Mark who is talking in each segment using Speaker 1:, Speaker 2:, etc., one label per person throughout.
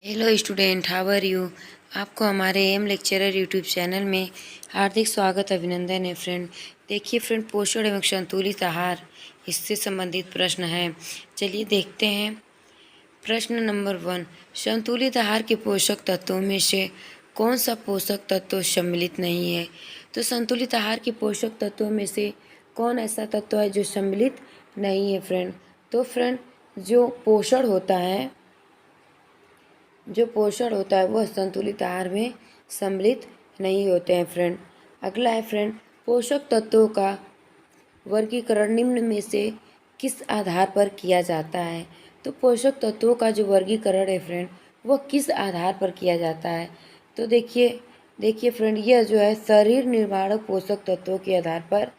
Speaker 1: Hello student, how are you. आपको हमारे M lecturer YouTube channel में हार्दिक स्वागत अभिनंदन है फ्रेंड। देखिए फ्रेंड, पोषण एवं संतुलित आहार, इससे संबंधित प्रश्न है। चलिए देखते हैं। प्रश्न नंबर 1, संतुलित आहार के पोषक तत्वों में से कौन सा पोषक तत्व सम्मिलित नहीं है। तो संतुलित आहार के पोषक तत्वों में से कौन ऐसा तत्व है जो सम्मिलित नहीं है फ्रेंड। तो फ्रेंड, जो पोषण होता है वह संतुलित आहार में सम्मिलित नहीं होते हैं फ्रेंड। अगला है फ्रेंड, पोषक तत्वों का वर्गीकरण निम्न में से किस आधार पर किया जाता है। तो पोषक तत्वों का जो वर्गीकरण है फ्रेंड, वह किस आधार पर किया जाता है। तो देखिए फ्रेंड, यह जो है शरीर निर्माणक पोषक तत्वों के आधार पर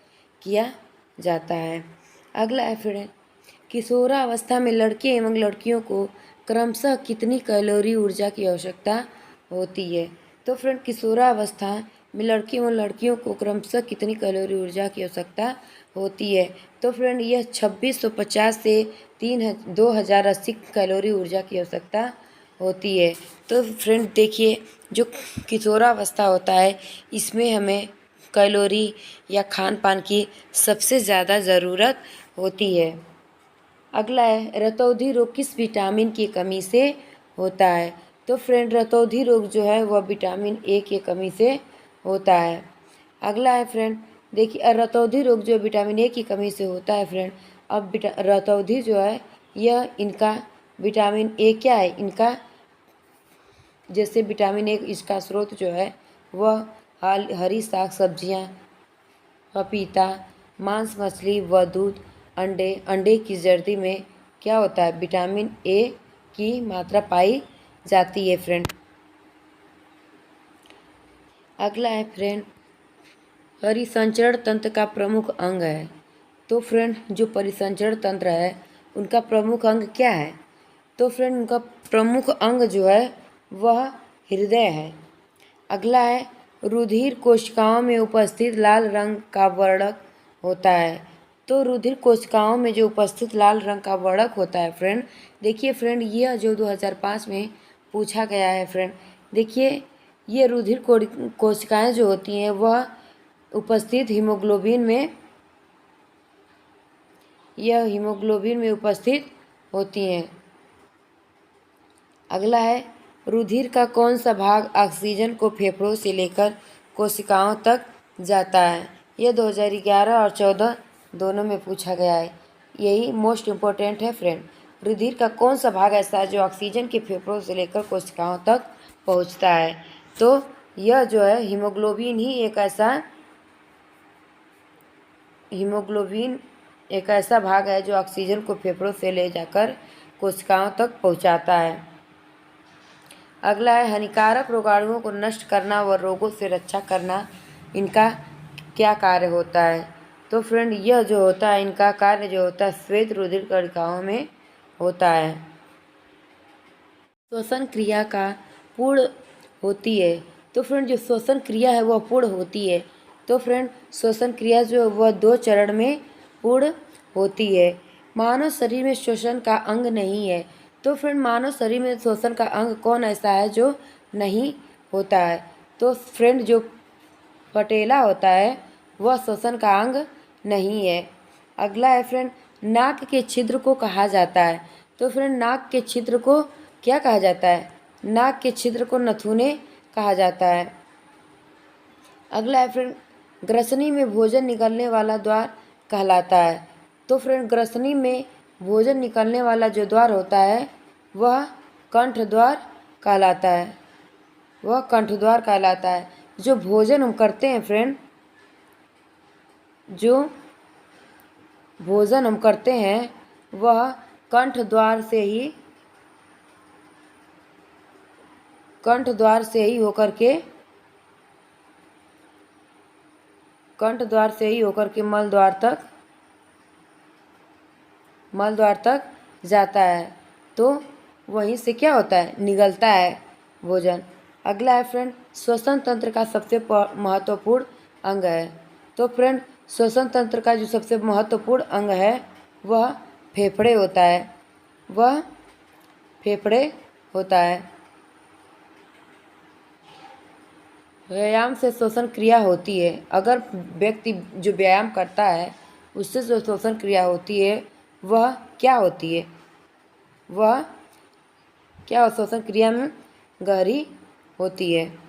Speaker 1: किया जाता है। अगला है फ्रेंड, किशोरावस्था में लड़के एवं लड़कियों को क्रमशः कितनी कैलोरी ऊर्जा की आवश्यकता होती है। तो फ्रेंड, किशोरावस्था में लड़के एवं लड़कियों को क्रमशः कितनी कैलोरी ऊर्जा की आवश्यकता होती है। तो फ्रेंड, यह 2650 से 2080 कैलोरी ऊर्जा की आवश्यकता होती है। तो फ्रेंड देखिए, जो किशोरावस्था होता है इसमें हमें कैलोरी या खान पान की सबसे ज़्यादा ज़रूरत होती है। अगला है, रतौंधी रोग किस विटामिन की कमी से होता है। तो फ्रेंड, रतौंधी रोग जो है वह विटामिन ए की कमी से होता है। अगला है फ्रेंड, देखिए रतौंधी रोग जो विटामिन ए की कमी से होता है फ्रेंड। अब रतौंधी जो है यह इनका विटामिन ए क्या है, इनका जैसे विटामिन ए इसका स्रोत जो है वह हरी साग सब्जियाँ, पपीता, मांस, मछली व दूध, अंडे की जर्दी में क्या होता है, विटामिन ए की मात्रा पाई जाती है फ्रेंड। अगला है फ्रेंड, परिसंचरण तंत्र का प्रमुख अंग है। तो फ्रेंड, जो परिसंचरण तंत्र है उनका प्रमुख अंग क्या है। तो फ्रेंड, उनका प्रमुख अंग जो है वह हृदय है। अगला है, रुधिर कोशिकाओं में उपस्थित लाल रंग का वर्णक होता है। तो रुधिर कोशिकाओं में जो उपस्थित लाल रंग का वर्णक होता है फ्रेंड, देखिए फ्रेंड, यह जो 2005 में पूछा गया है फ्रेंड। देखिए, ये रुधिर कोशिकाएं जो होती हैं वह उपस्थित हीमोग्लोबिन में उपस्थित होती हैं। अगला है, रुधिर का कौन सा भाग ऑक्सीजन को फेफड़ों से लेकर कोशिकाओं तक जाता है। यह 2011 और 2014 दोनों में पूछा गया है। यही मोस्ट इम्पोर्टेंट है फ्रेंड। रुधिर का कौन सा भाग ऐसा है जो ऑक्सीजन के फेफड़ों से लेकर कोशिकाओं तक पहुंचता है। तो यह जो है हीमोग्लोबिन एक ऐसा भाग है जो ऑक्सीजन को फेफड़ों से ले जाकर कोशिकाओं तक पहुंचाता है। अगला है, हानिकारक रोगाणुओं को नष्ट करना व रोगों से रक्षा करना, इनका क्या कार्य होता है। तो फ्रेंड, यह जो होता है इनका कार्य जो होता है श्वेत रुधिर कणिकाओं में होता है। श्वसन क्रिया का पूर्ण होती है। तो फ्रेंड, जो श्वसन क्रिया है वह पूर्ण होती है। तो फ्रेंड, श्वसन क्रिया जो वह 2 चरण में पूर्ण होती है। मानव शरीर में श्वसन का अंग नहीं है। तो फ्रेंड, मानव शरीर में श्वसन का अंग कौन ऐसा है जो नहीं होता है। तो फ्रेंड, जो पटेला होता है वह श्वसन का अंग नहीं है। अगला है फ्रेंड, नाक के छिद्र को कहा जाता है। तो फ्रेंड, नाक के छिद्र को क्या कहा जाता है, नाक के छिद्र को नथुने कहा जाता है। अगला है फ्रेंड, ग्रसनी में भोजन निकलने वाला द्वार कहलाता है। तो फ्रेंड, ग्रसनी में भोजन निकलने वाला जो द्वार होता है वह कंठ द्वार कहलाता है। जो भोजन हम करते हैं फ्रेंड, जो भोजन हम करते हैं वह कंठ द्वार से ही होकर के मल द्वार तक जाता है। तो वहीं से क्या होता है, निगलता है भोजन। अगला है फ्रेंड, श्वसन तंत्र का सबसे महत्वपूर्ण अंग है। तो फ्रेंड, श्वसन तंत्र का जो सबसे महत्वपूर्ण अंग है वह फेफड़े होता है। व्यायाम से श्वसन क्रिया होती है। अगर व्यक्ति जो व्यायाम करता है उससे जो श्वसन क्रिया होती है वह क्या होती है? वह क्या श्वसन क्रिया में गहरी होती है।